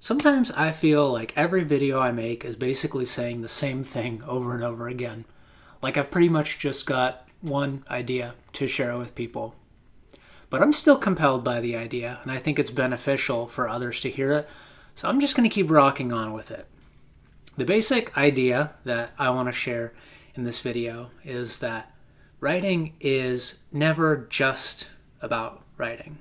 Sometimes I feel like every video I make is basically saying the same thing over and over again. Like I've pretty much just got one idea to share with people. But I'm still compelled by the idea, and I think it's beneficial for others to hear it, so I'm just going to keep rocking on with it. The basic idea that I want to share in this video is that writing is never just about writing.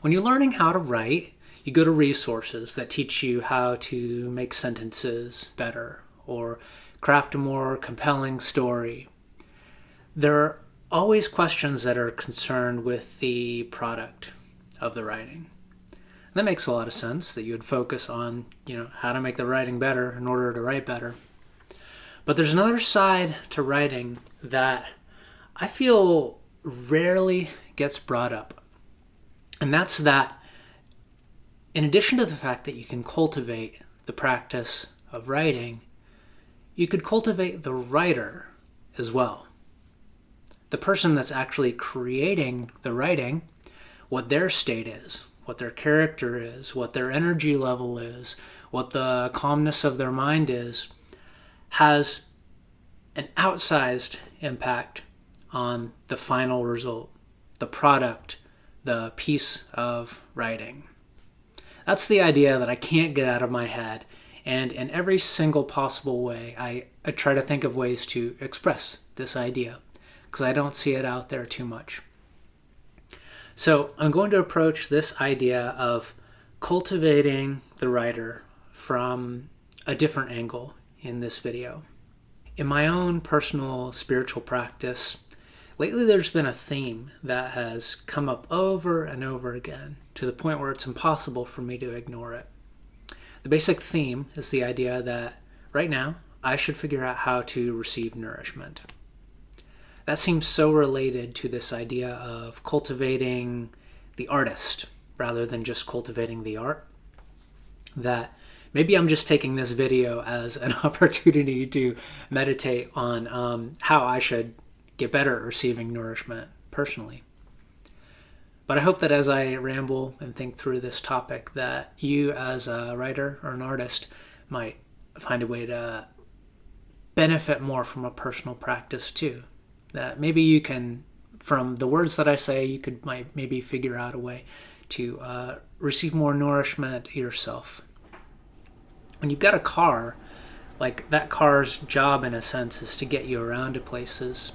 When you're learning how to write, you go to resources that teach you how to make sentences better or craft a more compelling story. There are always questions that are concerned with the product of the writing. And that makes a lot of sense, that you would focus on, how to make the writing better in order to write better. But there's another side to writing that I feel rarely gets brought up. And that's that in addition to the fact that you can cultivate the practice of writing, you could cultivate the writer as well. The person that's actually creating the writing, what their state is, what their character is, what their energy level is, what the calmness of their mind is, has an outsized impact on the final result, the product, the piece of writing. That's the idea that I can't get out of my head, and in every single possible way, I try to think of ways to express this idea, because I don't see it out there too much. So I'm going to approach this idea of cultivating the writer from a different angle in this video. In my own personal spiritual practice, lately there's been a theme that has come up over and over again to the point where it's impossible for me to ignore it. The basic theme is the idea that right now I should figure out how to receive nourishment. That seems so related to this idea of cultivating the artist rather than just cultivating the art, that maybe I'm just taking this video as an opportunity to meditate on how I should get better at receiving nourishment personally. But I hope that as I ramble and think through this topic, that you as a writer or an artist might find a way to benefit more from a personal practice too. That maybe you can, from the words that I say, you might maybe figure out a way to receive more nourishment yourself. When you've got a car, like that car's job in a sense is to get you around to places.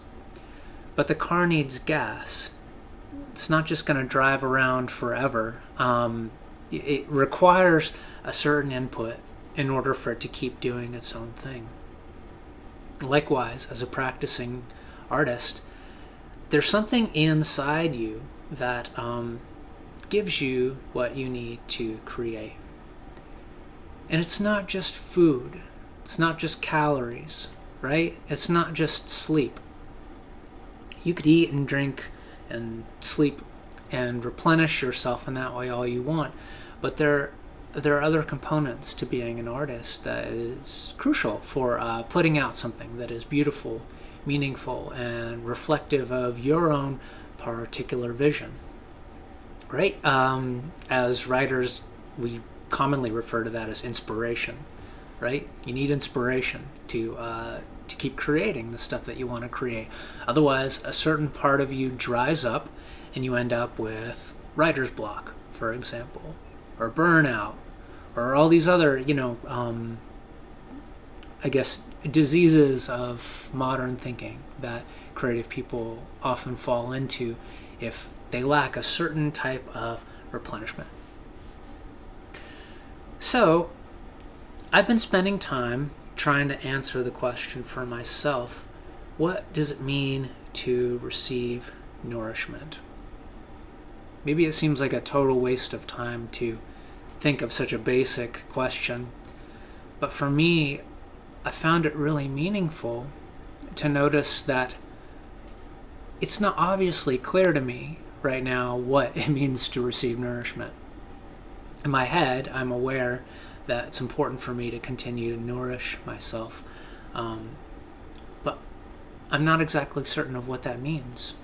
But the car needs gas. It's not just going to drive around forever. It requires a certain input in order for it to keep doing its own thing. Likewise, as a practicing artist, there's something inside you that gives you what you need to create. And it's not just food. It's not just calories, right? It's not just sleep. You could eat and drink and sleep and replenish yourself in that way all you want. But there are other components to being an artist that is crucial for putting out something that is beautiful, meaningful, and reflective of your own particular vision. Right? As writers, we commonly refer to that as inspiration. Right? You need inspiration to keep creating the stuff that you want to create. Otherwise, a certain part of you dries up and you end up with writer's block, for example, or burnout, or all these other, diseases of modern thinking that creative people often fall into if they lack a certain type of replenishment. So, I've been spending time trying to answer the question for myself, what does it mean to receive nourishment? Maybe it seems like a total waste of time to think of such a basic question, but for me, I found it really meaningful to notice that it's not obviously clear to me right now what it means to receive nourishment. In my head, I'm aware that it's important for me to continue to nourish myself. But I'm not exactly certain of what that means.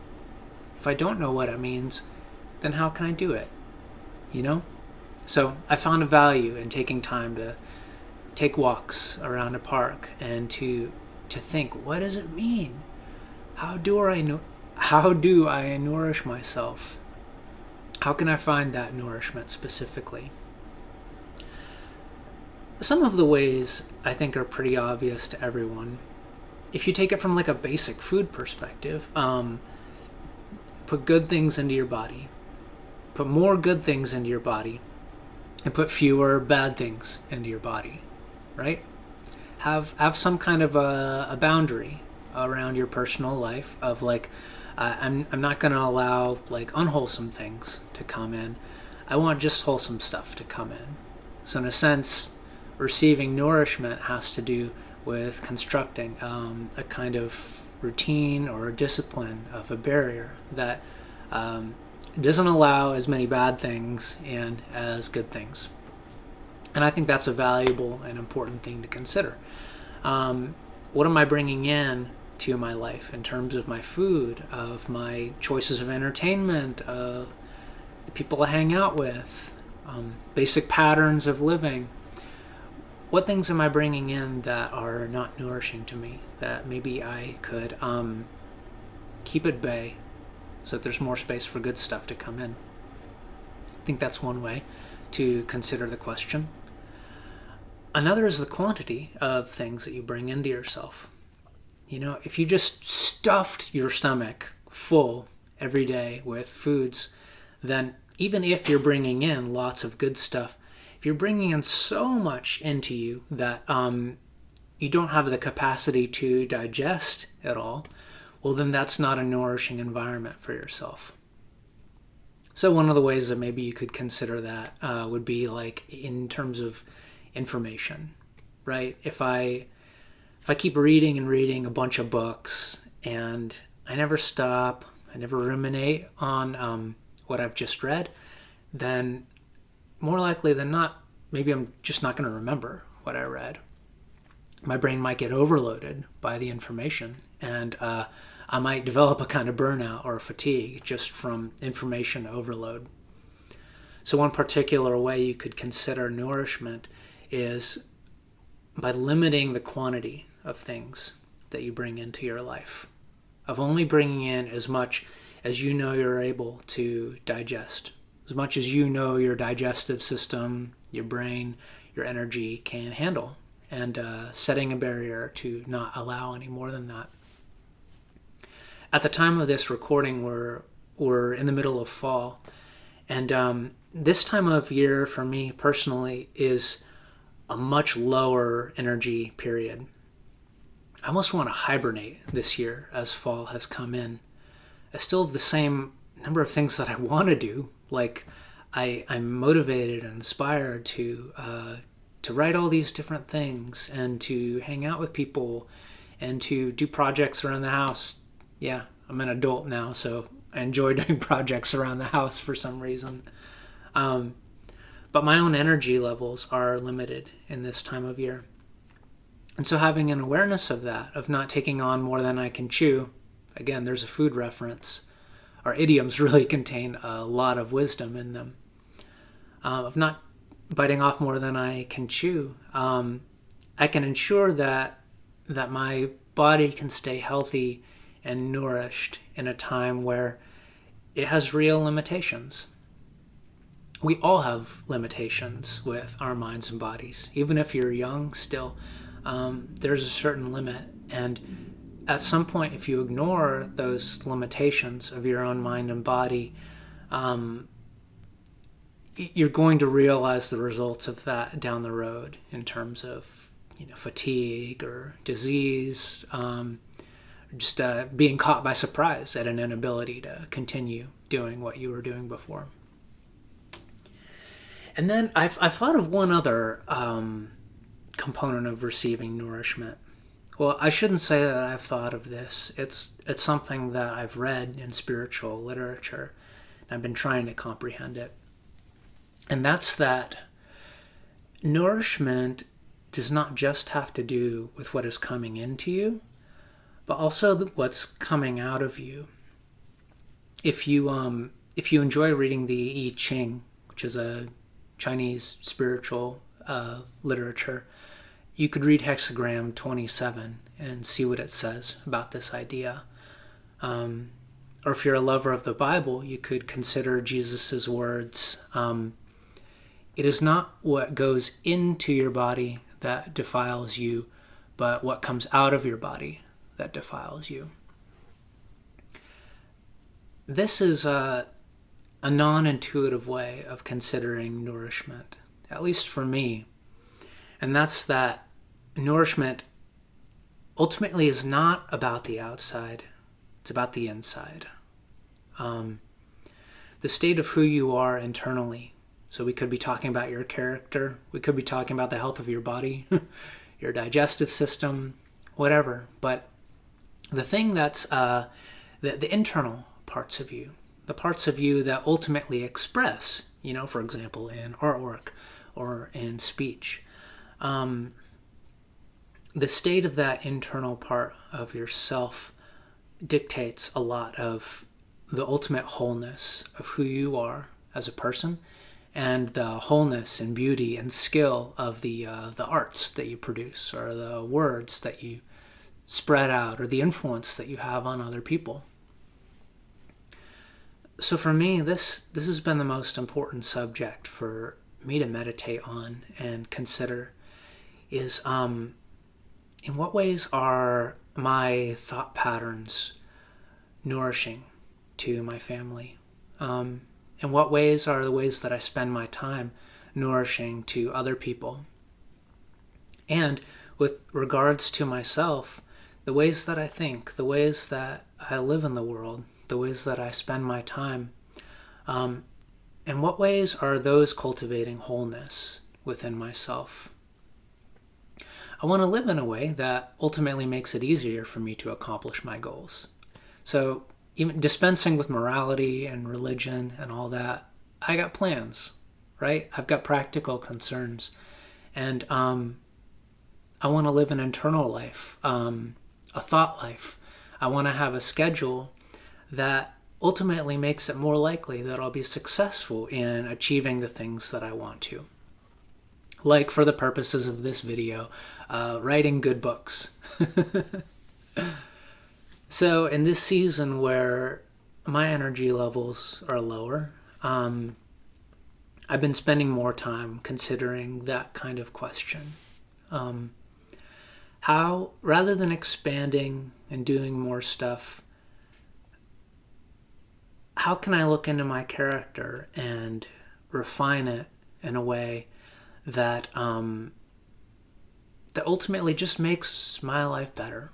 If I don't know what it means, then how can I do it? So I found a value in taking time to take walks around a park and to think, what does it mean? How do I nourish myself? How can I find that nourishment specifically? Some of the ways I think are pretty obvious to everyone. If you take it from like a basic food perspective, put good things into your body, put more good things into your body, and put fewer bad things into your body, right? Have some kind of a boundary around your personal life of like, I'm not going to allow like unwholesome things to come in. I want just wholesome stuff to come in. So in a sense, receiving nourishment has to do with constructing a kind of routine or a discipline of a barrier that doesn't allow as many bad things in as good things. And I think that's a valuable and important thing to consider. What am I bringing in to my life in terms of my food, of my choices of entertainment, the people I hang out with, basic patterns of living? What things am I bringing in that are not nourishing to me, that maybe I could keep at bay so that there's more space for good stuff to come in? I think that's one way to consider the question. Another is the quantity of things that you bring into yourself. You know, if you just stuffed your stomach full every day with foods, then even if you're bringing in lots of good stuff, if you're bringing in so much into you that you don't have the capacity to digest it all, well, then that's not a nourishing environment for yourself. So one of the ways that maybe you could consider that would be like in terms of information, right? If I keep reading and reading a bunch of books and I never stop, I never ruminate on what I've just read, then more likely than not, maybe I'm just not going to remember what I read. My brain might get overloaded by the information, and I might develop a kind of burnout or fatigue just from information overload. So one particular way you could consider nourishment is by limiting the quantity of things that you bring into your life, of only bringing in as much as you know you're able to digest, as much as you know your digestive system, your brain, your energy can handle, and setting a barrier to not allow any more than that. At the time of this recording, we're in the middle of fall, and this time of year for me personally is a much lower energy period. I almost want to hibernate this year as fall has come in. I still have the same number of things that I want to do. Like I'm motivated and inspired to write all these different things and to hang out with people and to do projects around the house. Yeah, I'm an adult now, so I enjoy doing projects around the house for some reason. But my own energy levels are limited in this time of year. And so having an awareness of that, of not taking on more than I can chew, again, there's a food reference. Our idioms really contain a lot of wisdom in them. Of not biting off more than I can chew, I can ensure that my body can stay healthy and nourished in a time where it has real limitations. We all have limitations with our minds and bodies. Even if you're young still, there's a certain limit. And at some point, if you ignore those limitations of your own mind and body, you're going to realize the results of that down the road in terms of fatigue or disease, just being caught by surprise at an inability to continue doing what you were doing before. And then I've thought of one other component of receiving nourishment. Well, I shouldn't say that I've thought of this. It's something that I've read in spiritual literature, and I've been trying to comprehend it. And that's that nourishment does not just have to do with what is coming into you, but also what's coming out of you. If you enjoy reading the I Ching, which is a Chinese spiritual literature, you could read Hexagram 27 and see what it says about this idea. Or if you're a lover of the Bible, you could consider Jesus's words, it is not what goes into your body that defiles you, but what comes out of your body that defiles you. This is a non-intuitive way of considering nourishment, at least for me. And that's that nourishment ultimately is not about the outside, it's about the inside. The state of who you are internally. So we could be talking about your character, we could be talking about the health of your body, your digestive system, whatever. But the thing that's the internal parts of you, the parts of you that ultimately express, for example, in artwork or in speech, the state of that internal part of yourself dictates a lot of the ultimate wholeness of who you are as a person, and the wholeness and beauty and skill of the arts that you produce, or the words that you spread out, or the influence that you have on other people. So for me, this has been the most important subject for me to meditate on and consider is in what ways are my thought patterns nourishing to my family? In what ways are the ways that I spend my time nourishing to other people? And with regards to myself, the ways that I think, the ways that I live in the world, the ways that I spend my time, in what ways are those cultivating wholeness within myself? I want to live in a way that ultimately makes it easier for me to accomplish my goals. So even dispensing with morality and religion and all that, I got plans, right? I've got practical concerns. And I want to live an internal life, a thought life. I want to have a schedule that ultimately makes it more likely that I'll be successful in achieving the things that I want to. Like, for the purposes of this video, writing good books. So in this season where my energy levels are lower, I've been spending more time considering that kind of question. How, rather than expanding and doing more stuff, how can I look into my character and refine it in a way that that ultimately just makes my life better?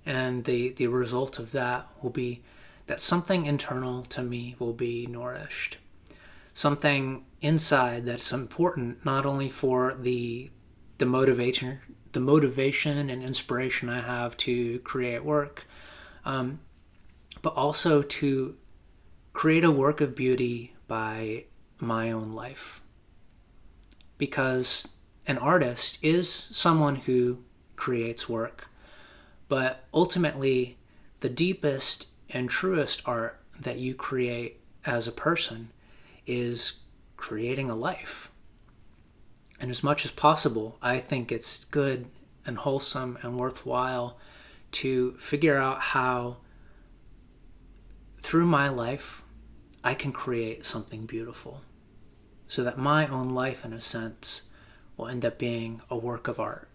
And the result of that will be that something internal to me will be nourished. Something inside that's important not only for the motivation and inspiration I have to create work, but also to create a work of beauty by my own life. Because an artist is someone who creates work, but ultimately the deepest and truest art that you create as a person is creating a life. And as much as possible, I think it's good and wholesome and worthwhile to figure out how, through my life, I can create something beautiful, so that my own life, in a sense, will end up being a work of art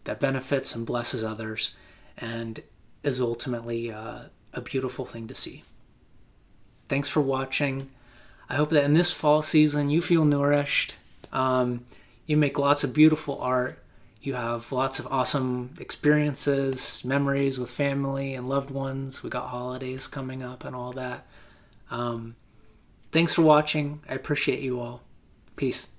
that benefits and blesses others and is ultimately a beautiful thing to see. Thanks for watching. I hope that in this fall season you feel nourished. You make lots of beautiful art. You have lots of awesome experiences, memories with family and loved ones. We got holidays coming up and all that. Thanks for watching. I appreciate you all. Peace.